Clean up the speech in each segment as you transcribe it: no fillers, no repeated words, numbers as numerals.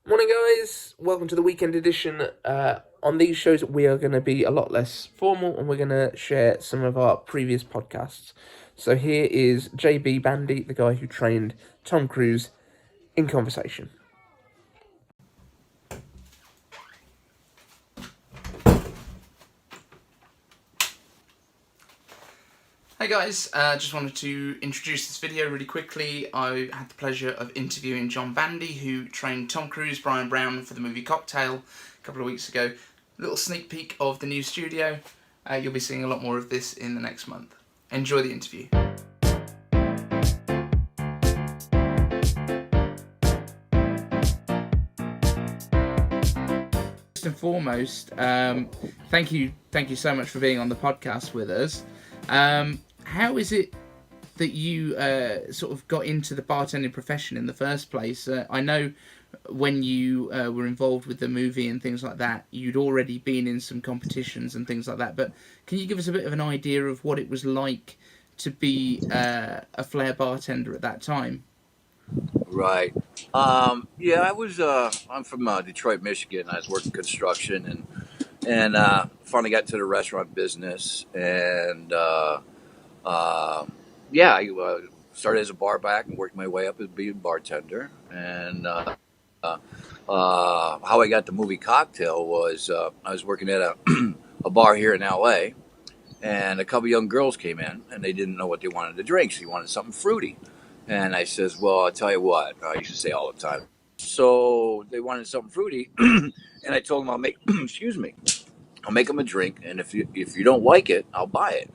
Morning, guys. Welcome to the weekend edition. On these shows, we are going to be a lot less formal and we're going to share some of our previous podcasts. So, here is JB Bandy, the guy who trained Tom Cruise, in conversation. Hey guys, just wanted to introduce this video really quickly. I had the pleasure of interviewing John Bandy, who trained Tom Cruise, Bryan Brown for the movie Cocktail a couple of weeks ago. A little sneak peek of the new studio. You'll be seeing a lot more of this in the next month. Enjoy the interview. First and foremost, thank you so much for being on the podcast with us. How is it that you sort of got into the bartending profession in the first place? I know when you were involved with the movie and things like that, you'd already been in some competitions and things like that, but can you give us a bit of an idea of what it was like to be a Flair bartender at that time? Right. Yeah, I'm from Detroit, Michigan. I was working construction and finally got into the restaurant business. Yeah, I started as a bar back and worked my way up as being a bartender. How I got the movie Cocktail was I was working at a bar here in LA, and a couple young girls came in and they didn't know what they wanted to drink. So they wanted something fruity. And I says, well, I'll tell you what, I used to say all the time. So they wanted something fruity, and I told them I'll make, excuse me, I'll make them a drink, and if you don't like it, I'll buy it.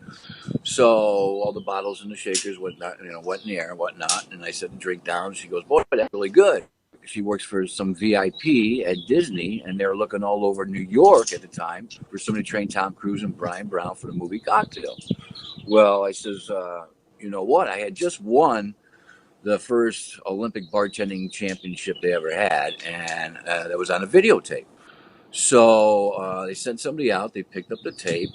So all the bottles and the shakers went in the air and whatnot, and I set the drink down. She goes, boy, that's really good. She works for some VIP at Disney, and they were looking all over New York at the time for somebody to train Tom Cruise and Bryan Brown for the movie Cocktail. Well, I says, you know what? I had just won the first Olympic bartending championship they ever had, and that was on a videotape. So they sent somebody out. They picked up the tape.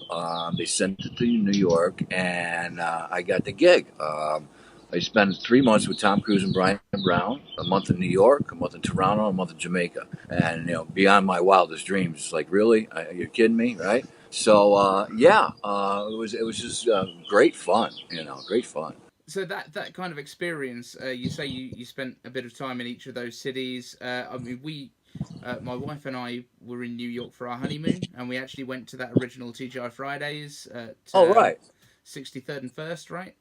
They sent it to New York, and I got the gig. I spent 3 months with Tom Cruise and Bryan Brown, a month in New York, a month in Toronto, a month in Jamaica, and beyond my wildest dreams. It's like, really, you're kidding me, right? So it was just great fun. Great fun. So that kind of experience, you say you spent a bit of time in each of those cities. I mean, my wife and I were in New York for our honeymoon, and we actually went to that original TGI Fridays at Oh, right. 63rd and First, right?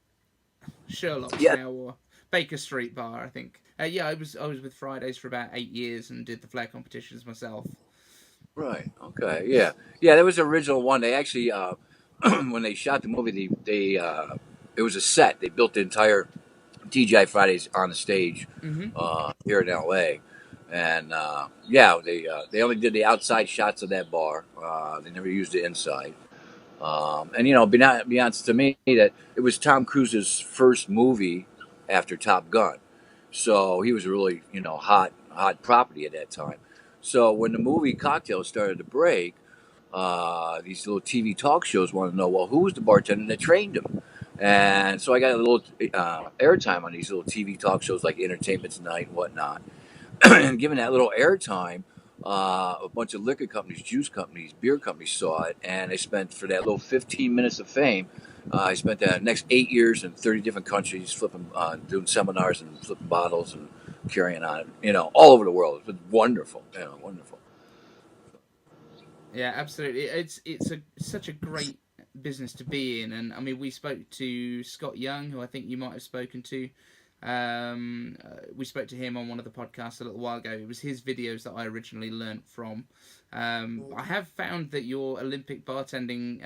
Sherlock's Yeah. now, or Baker Street Bar, I think. Yeah, I was with Fridays for about 8 years and did the Flair competitions myself. Right. Okay. Yeah. Yeah. That was the original one. They actually, when they shot the movie, it was a set. They built the entire TGI Fridays on the stage Hmm. here in LA, and yeah, they only did the outside shots of that bar. They never used the inside. And beyond to me that it was Tom Cruise's first movie after Top Gun, so he was really hot property at that time. So when the movie Cocktail started to break, these little TV talk shows wanted to know, well, who was the bartender that trained him? And so I got a little airtime on these little TV talk shows like Entertainment Tonight and whatnot. And given that little airtime, a bunch of liquor companies, juice companies, beer companies saw it, and I spent for that little 15 minutes of fame. I spent the next 8 years in 30 different countries, flipping, doing seminars and flipping bottles and carrying on, all over the world. It was wonderful, wonderful. Yeah, absolutely. It's such a great business to be in, and I mean, we spoke to Scott Young, who I think you might have spoken to. We spoke to him on one of the podcasts a little while ago. It was his videos that I originally learnt from. I have found that your Olympic bartending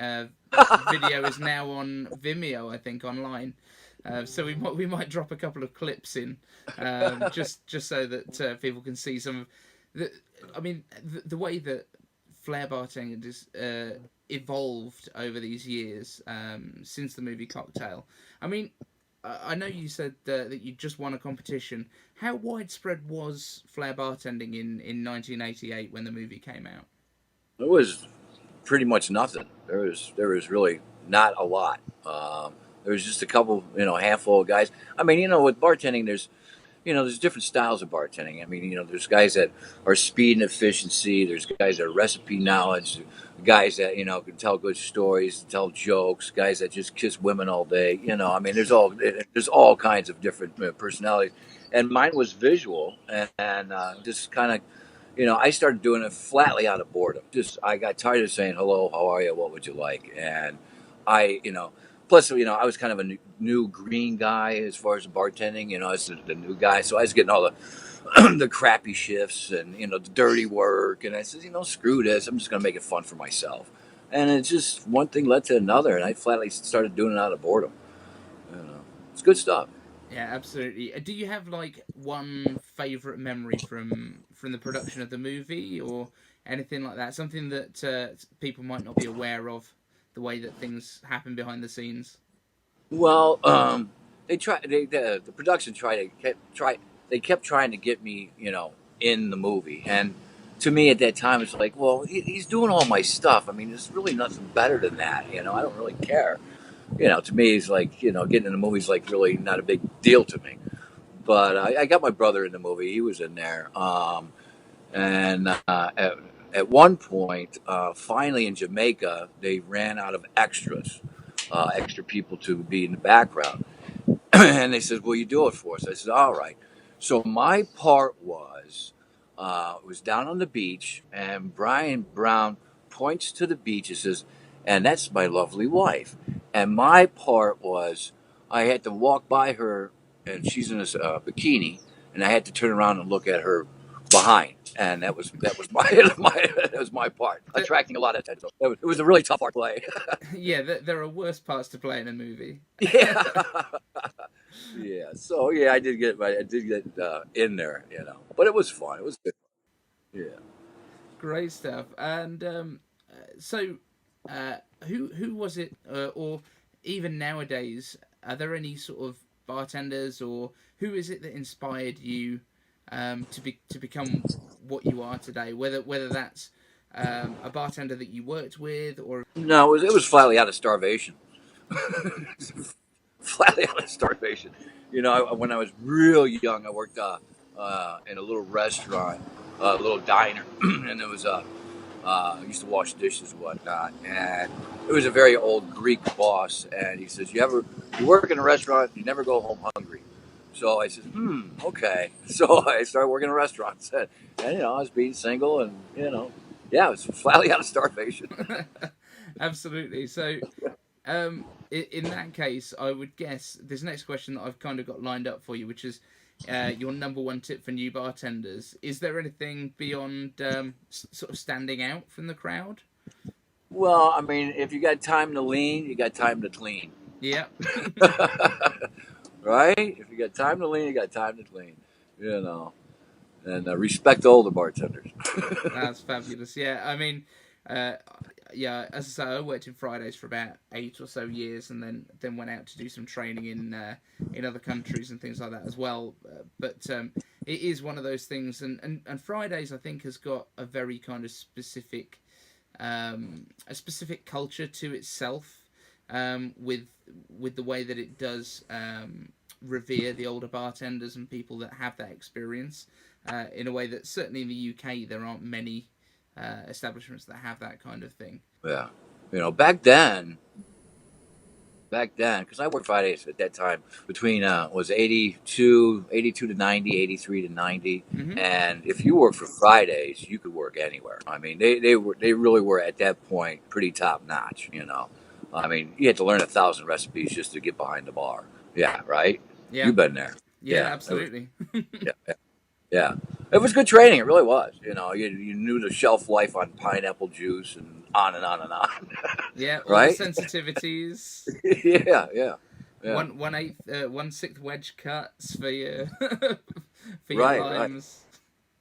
video is now on Vimeo, I think, online. So we might drop a couple of clips in, just so that people can see some of the. I mean, the way that Flair bartending has evolved over these years since the movie Cocktail. I mean, I know you said that you just won a competition. How widespread was Flair bartending in 1988 when the movie came out? It was pretty much nothing. There was really not a lot. There was just a couple, handful of guys. I mean, with bartending, there's different styles of bartending. I mean, there's guys that are speed and efficiency. There's guys that are recipe knowledge. Guys that can tell good stories, tell jokes. Guys that just kiss women all day. I mean, there's all kinds of different personalities. And mine was visual, and just kind of I started doing it flatly out of boredom. Just I got tired of saying hello, how are you, what would you like, and I, plus I was kind of a new green guy as far as bartending. I was the new guy, so I was getting all the the crappy shifts and the dirty work, and I said, screw this, I'm just gonna make it fun for myself, and it's just one thing led to another, and I flatly started doing it out of boredom. It's good stuff. Yeah, absolutely. Do you have like one favorite memory from the production of the movie or anything like that? Something that people might not be aware of, the way that things happen behind the scenes. Well, the production they kept trying to get me, in the movie. And to me at that time, it's like, well, he's doing all my stuff. I mean, there's really nothing better than that. I don't really care. To me, it's like, getting in the movie is like really not a big deal to me. But I got my brother in the movie. He was in there. And at one point, finally in Jamaica, they ran out of extra people to be in the background. And they said, "Will you do it for us?" I said, "All right." So my part was down on the beach, and Brian Brown points to the beach and says, "And that's my lovely wife." And my part was I had to walk by her, and she's in a bikini, and I had to turn around and look at her behind. And that was my that was my part, attracting a lot of attention. It was a really tough part to play. Yeah, there are worse parts to play in a movie. Yeah. Yeah, so yeah, I did get in there, but it was fun. It was good. Yeah. Great stuff. And so, who was it, or even nowadays, are there any sort of bartenders, or who is it that inspired you to become what you are today? Whether that's a bartender that you worked with, or No, it was flatly out of starvation. Flatly out of starvation. When I was real young, I worked in a little restaurant, a little diner, and it was I used to wash dishes and whatnot. And it was a very old Greek boss, and he says, "You work in a restaurant, you never go home hungry." So I said, okay. So I started working in restaurants, and I was being single, and yeah, it was flatly out of starvation. absolutely. So, in that case, I would guess this next question that I've kind of got lined up for you, which is your number one tip for new bartenders. Is there anything beyond sort of standing out from the crowd? Well, I mean, if you got time to lean, you got time to clean. Yeah, Right? If you got time to lean, you got time to clean. You know, and respect all the bartenders. that's fabulous. Yeah, I mean, uh, yeah, as I say, I worked in Fridays for about 8 or so years, and then went out to do some training in other countries and things like that as well. But it is one of those things, and Fridays I think has got a very kind of a specific culture to itself, with the way that it does revere the older bartenders and people that have that experience, in a way that certainly in the UK there aren't many establishments that have that kind of thing. Yeah. Back then, because I worked Fridays at that time between was 82 to 90, 83 to 90, Hmm. and if you worked for Fridays, you could work anywhere. I mean, they really were at that point pretty top notch. I mean, you had to learn 1,000 recipes just to get behind the bar. Yeah, right. Yeah, You've been there. yeah, Yeah, absolutely. yeah, yeah. Yeah. It was good training. It really was. You knew the shelf life on pineapple juice and on and on and on. Yeah, all the Right? sensitivities. Yeah, yeah, yeah. One sixth wedge cuts for your for your Right, right. limes.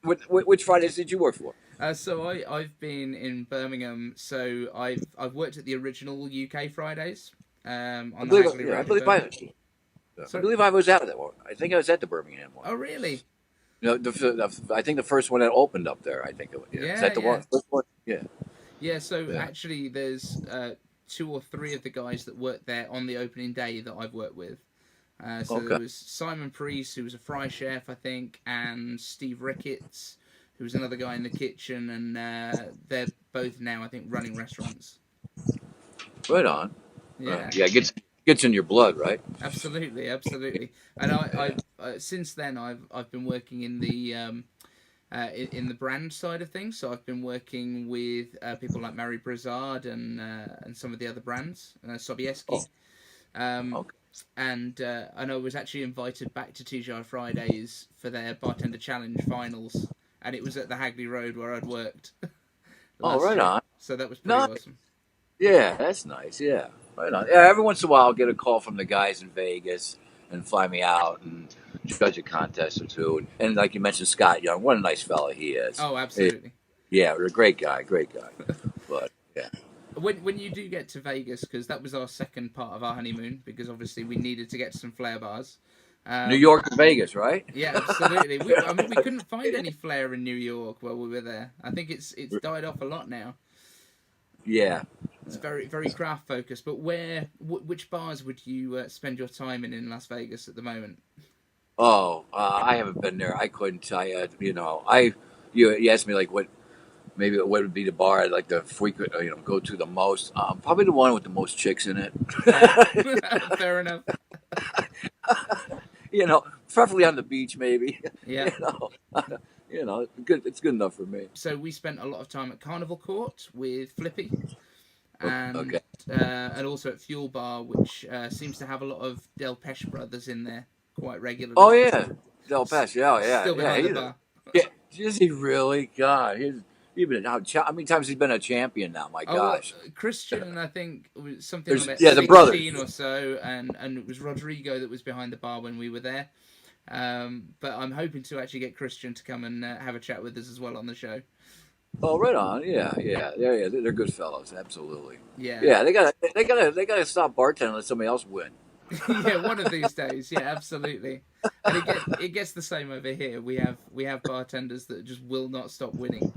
Which Fridays did you work for? So I've been in Birmingham. So I've worked at the original UK Fridays, I on the believe, Hagley yeah, I Road in believe I, Birmingham. yeah, I So, believe I was at that one. I think I was at the Birmingham one. oh really? I think the first one that opened up there. I think it was. Yeah. Is Yeah, that the yeah, one? First one? Yeah, yeah. So yeah. actually, there's two or three of the guys that worked there on the opening day that I've worked with. So there Okay. was Simon Priest, who was a fry chef, I think, and Steve Ricketts, who was another guy in the kitchen, and they're both now, I think, running restaurants. Right on. Yeah, Yeah, gets in your blood, right? absolutely, absolutely. And Yeah. since then I've been working in the in the brand side of things. So I've been working with people like Mary Brizard and some of the other brands, Oh, Sobieski. Um, okay. and I was actually invited back to TGI Fridays for their bartender challenge finals, and it was at the Hagley Road where I'd worked Oh, last right year. on. So that was pretty No, awesome. yeah, that's nice. Yeah, right on. Yeah, every once in a while I'll get a call from the guys in Vegas and fly me out and judge a contest or two. And like you mentioned, Scott Young, what a nice fella he is. Oh, Eh, absolutely. Yeah, a great guy, great guy. But yeah, When you do get to Vegas, because that was our second part of our honeymoon, because obviously we needed to get to some Flair bars. New Um, York to Vegas, right? yeah, absolutely. I mean, we couldn't find any Flair in New York while we were there. I think it's died off a lot now. Yeah. It's very craft focused. But which bars would you spend your time in Las Vegas at the moment? Oh, I haven't been there. I couldn't tell you. You know, you asked me like maybe what would be the bar I'd like to frequent, go to the most. Probably the one with the most chicks in it. Fair, fair enough. Preferably on the beach, maybe. Yeah. You know, good. It's good enough for me. So we spent a lot of time at Carnival Court with Flippy, and Okay. and also at Fuel Bar, which seems to have a lot of Del Pesh brothers in there quite Oh regularly. yeah, Del Pesh. Yeah, yeah, Still yeah. behind the bar. Yeah. Is he really? God, he's been how many times he's been a champion now? My Oh, well, gosh. Christian, I think was something about The brothers. 16 or so, and it was Rodrigo that was behind the bar when we were there. But I'm hoping to actually get Christian to come and have a chat with us as well on the show. Oh, right on. Yeah, yeah, yeah. They're good fellows. Absolutely. Yeah, Yeah, they gotta stop bartending and let somebody else win. yeah, one of these days. Yeah, absolutely. And it gets the same over here. We have bartenders that just will not stop winning.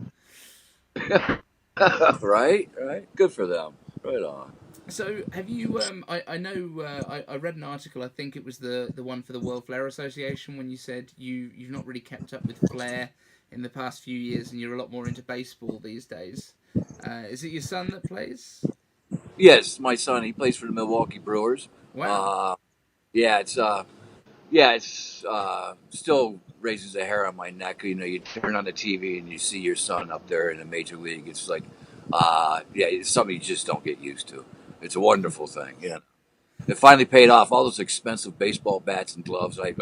Right, right. Good for them. Right on. So have you? I know. I read an article. I think it was the one for the World Flair Association when you said you've not really kept up with Flair in the past few years, and you're a lot more into baseball these days. Is it your son that plays? Yes, my son. He plays for the Milwaukee Brewers. Wow. Uh, yeah, it's still raises a hair on my neck. You turn on the TV and you see your son up there in the major league. It's like, yeah, it's something you just don't get used to. It's a wonderful thing. Yeah, it finally paid off. All those expensive baseball bats and gloves I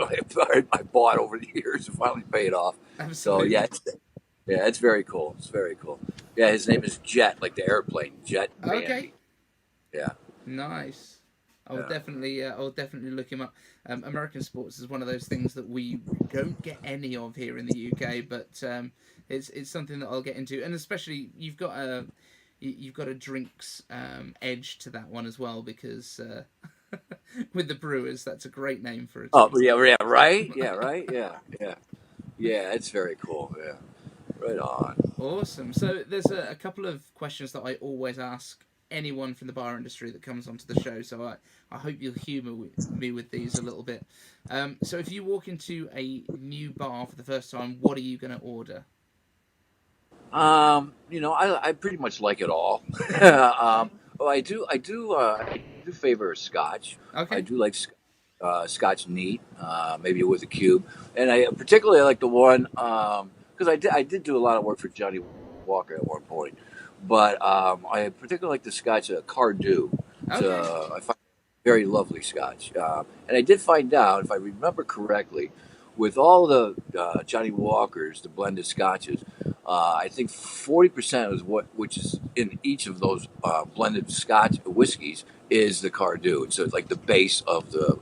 bought over the years, it finally paid off. So yeah, Absolutely. it's very cool. It's very cool. Yeah, his name is Jet, like the airplane, Jet Okay. Bandy. Yeah, Nice. yeah. I'll definitely look him up. American sports is one of those things that we don't get any of here in the UK, but it's something that I'll get into, and especially you've got a drinks edge to that one as well because with the Brewers, that's a great name for a Oh team. yeah, yeah, right. Yeah, right. Yeah, yeah, yeah. It's very cool. Yeah, right on. Awesome. So there's a couple of questions that I always ask anyone from the bar industry that comes onto the show. So I hope you'll humour me with these a little bit. So if you walk into a new bar for the first time, what are you going to order? I pretty much like it all. Well, I do favor Scotch. I Okay. do like Scotch neat, maybe with a cube, and I particularly like the one because I did do a lot of work for Johnny Walker at one point, but I particularly like the Scotch Cardew. Okay. I find very lovely Scotch, and I did find out, if I remember correctly, with all the Johnny Walkers, the blended Scotches. I think 40% is which is in each of those blended Scotch whiskeys is the Cardew. It's like the base of the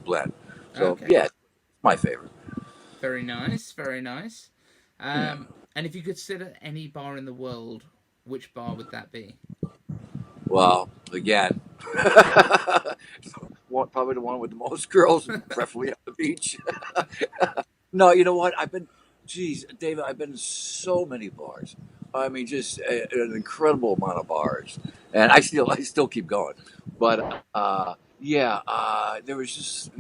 blend. So Okay. yeah, it's my favorite. Very nice. Very nice. Yeah. And if you could sit at any bar in the world, which bar would that be? Well, again, probably the one with the most girls, preferably on the beach. No, you know what? Geez, David, I've been to so many bars. I mean, just an incredible amount of bars, and I still keep going. But Yeah, there was just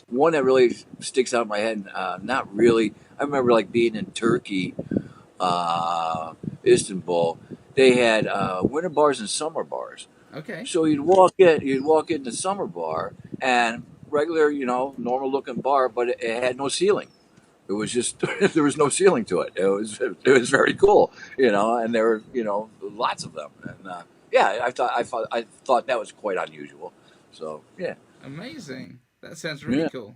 one that really sticks out in my head. Not really. I remember like being in Turkey, uh, Istanbul. They had winter bars and summer bars. Okay. So you'd walk in the summer bar and regular, normal looking bar, but it had no ceiling. It was just there was no ceiling to it. It was very cool, and there were lots of them, and yeah, I thought that was quite unusual. So yeah, Amazing. That sounds really yeah, cool.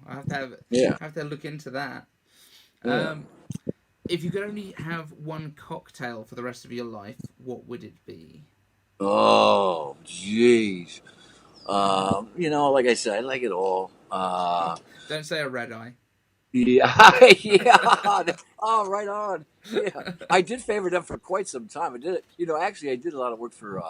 yeah, I have to look into that. yeah. Um, if you could only have one cocktail for the rest of your life, what would it be? Oh, jeez. Like I said, I like it all. Don't say a red eye. Yeah, yeah. Oh, right on. Yeah, I did favor them for quite some time. I did it. Actually, I did a lot of work for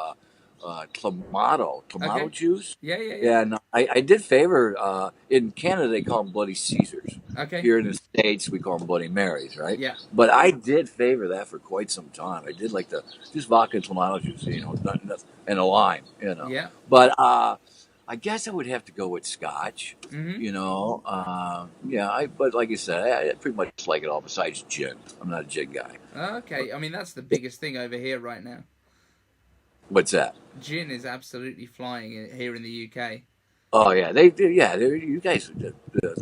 Clamato Okay. juice. Yeah, yeah, yeah. Yeah, and I did favor. In Canada, they call them Bloody Caesars. Okay. Here in the States, we call them Bloody Marys, right? Yeah. But I did favor that for quite some time. I did like the just vodka and Clamato juice, and a lime, Yeah. But I guess I would have to go with Scotch. Mm-hmm. Yeah. But like I said, I pretty much like it all besides gin. I'm not a gin guy. Okay. I mean, that's the biggest thing over here right now. What's that? Gin is absolutely flying here in the UK. Oh yeah, you guys, the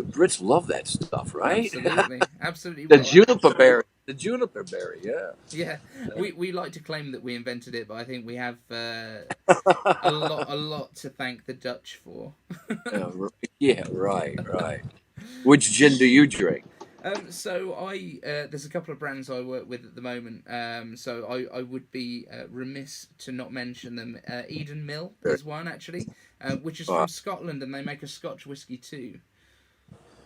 Brits love that stuff, right? Absolutely. Absolutely. The Well, juniper berry. The juniper berry, yeah. yeah. We like to claim that we invented it, but I think we have a lot to thank the Dutch for. Yeah, right. Which gin do you drink? So there's a couple of brands I work with at the moment. So I would be remiss to not mention them. Eden Mill is one actually, which is Uh, from Scotland, and they make a Scotch whisky too.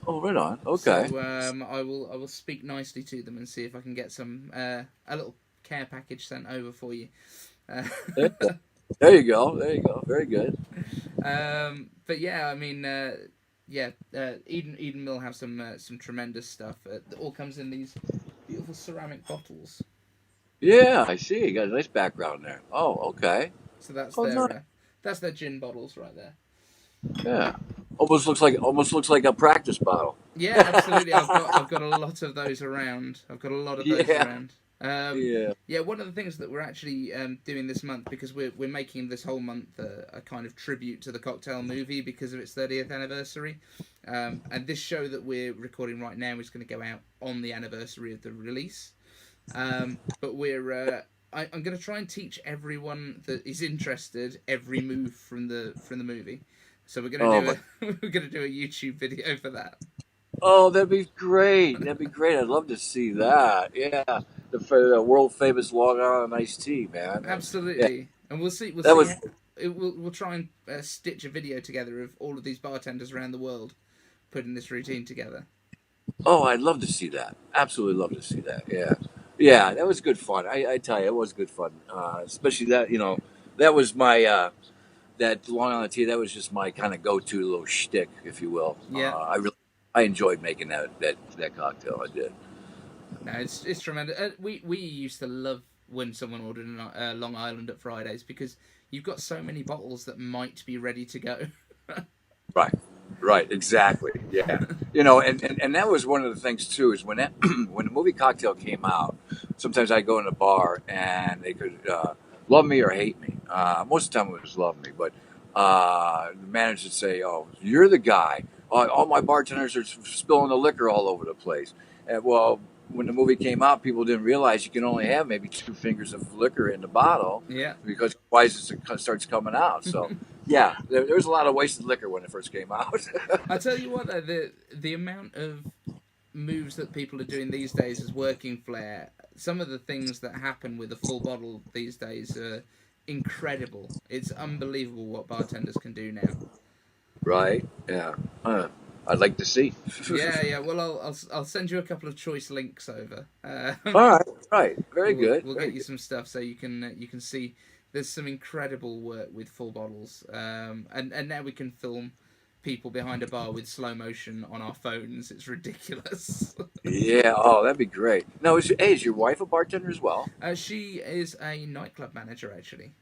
oh, right on. So Okay. I will speak nicely to them and see if I can get some a little care package sent over for you. Uh, There there you go. There you go. Very good. but yeah, I mean, yeah, Eden Mill have some tremendous stuff. It all comes in these beautiful ceramic bottles. Yeah, I see. You got a nice background there. Oh, okay. So Oh, nice. that's their gin bottles right there. Yeah. Almost looks like a practice bottle. Yeah, absolutely. I've got a lot of those around. I've got a lot of those Yeah. around. Yeah. Yeah, one of the things that we're actually doing this month, because we're making this whole month a kind of tribute to the cocktail movie because of its 30th anniversary, and this show that we're recording right now is going to go out on the anniversary of the release. But I'm going to try and teach everyone that is interested every move from the movie. So we're going to Oh, do my. we're going to do a YouTube video for that. Oh, that'd be great. That'd be great. I'd love to see that. Yeah. The world famous Long Island iced tea, man. Yeah. Absolutely, and we'll see. We'll That see. was. We'll try and stitch a video together of all of these bartenders around the world putting this routine together. Oh, I'd love to see that. Absolutely love to see that. Yeah. Yeah, that was good fun. I tell you, it was good fun. Especially that, that was my that Long Island tea. That was just my kind of go-to little shtick, if you will. Yeah, I enjoyed making that cocktail. I did. no, it's tremendous. We used to love when someone ordered a Long Island at Fridays because you've got so many bottles that might be ready to go. Right. Right. Exactly. Yeah. And that was one of the things too. Is when when the movie Cocktail came out, sometimes I go in a bar and they could love me or hate me. Most of the time it was love me, but the manager would say, "Oh, you're the guy. All my bartenders are spilling the liquor all over the place." And well, when the movie came out, people didn't realize you can only have maybe 2 fingers of liquor in the bottle Yeah. because otherwise it starts coming out. So yeah, there was a lot of wasted liquor when it first came out. I tell you what, though, the amount of moves that people are doing these days as working Flair, some of the things that happen with a full bottle these days are incredible. It's unbelievable what bartenders can do now. Right? Yeah. I'd like to see. Yeah, yeah. Well, I'll send you a couple of choice links over. All right. Right. Very good. We'll Very get you good. some stuff so you can see. There's some incredible work with full bottles, and now we can film people behind a bar with slow motion on our phones. It's ridiculous. Yeah. Oh, that'd be great. Now, is your wife a bartender as well? She is a nightclub manager, actually.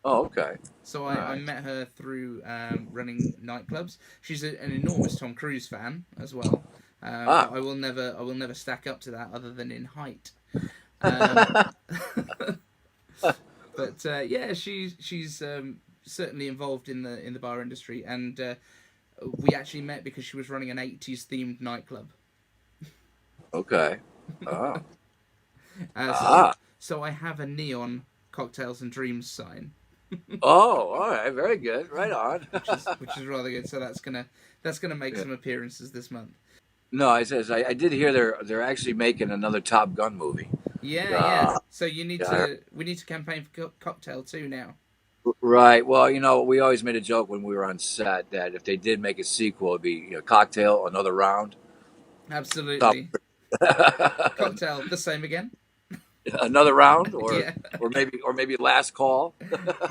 Oh, okay. So All I right. met her through running nightclubs. She's an enormous Tom Cruise fan as well, Ah. but I will never stack up to that other than in height. Um, but yeah, she's certainly involved in the bar industry, and we actually met because she was running an '80s themed nightclub. Okay. Ah. Uh, so Ah. so I have a neon cocktails and dreams sign, Oh, all right. Very good. Right on. which is rather good. So that's gonna make Yeah. some appearances this month. No, I says I did hear they're actually making another Top Gun movie. Yeah, yeah. Uh, So you need yeah, we need to campaign for cocktail too now. right. Well, we always made a joke when we were on set that if they did make a sequel, it'd be Cocktail, Another Round, Top, Absolutely. Cocktail, the same again. Another Round, Yeah, or maybe Last Call.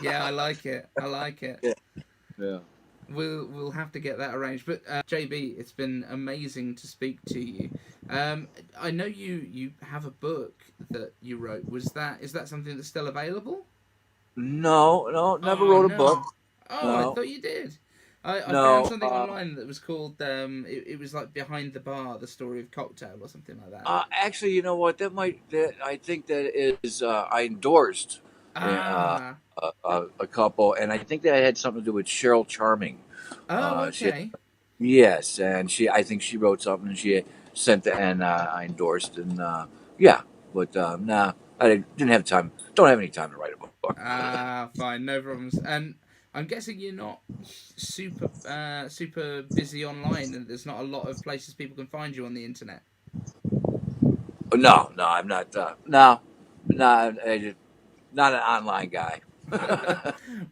yeah. I like it. I like it. Yeah. Yeah. We'll have to get that arranged. But JB, it's been amazing to speak to you. I know you have a book that you wrote. Is that something that's still available? No, no, never Oh wrote a book. no. Oh, I No, thought you did. I found no. something online that was called it was like Behind the Bar, the story of cocktail or something like that. Actually, you know what? I think that is I endorsed uh, Ah. a couple, and I think that had something to do with Cheryl Charming. Oh, She okay. Yes, and I think she wrote something, and she sent the and I endorsed, and yeah, but nah, I didn't have time. Don't have any time to write a book. Ah, fine, no problems. And I'm guessing you're not super busy online, and there's not a lot of places people can find you on the internet. No, no, I'm not. No, not not an online guy.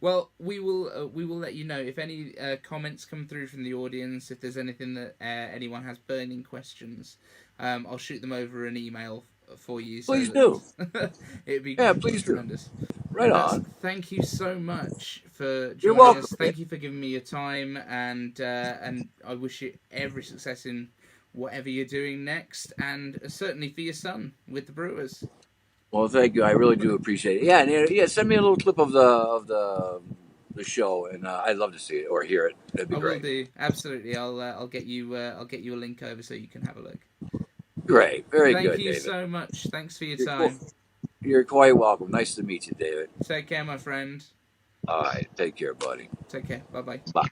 Well, we will let you know if any comments come through from the audience. If there's anything that anyone has burning questions, I'll shoot them over an email for you. So Please do. that it'd be Yeah, please do. tremendous. Right That's on. Thank you so much for You're joining welcome. us. Thank you for giving me your time, and I wish you every success in whatever you're doing next, and certainly for your son with the Brewers. Well, thank you. I really do appreciate it. Yeah, and yeah, send me a little clip of the show, and I'd love to see it or hear it. That'd be I will great. do absolutely. I'll get you a link over so you can have a look. Great. Very Thank good, you David. so much. Thanks for your You're, time. you're quite welcome. Nice to meet you, David. Take care, my friend. All right. Take care, buddy. Take care. Bye bye. Bye.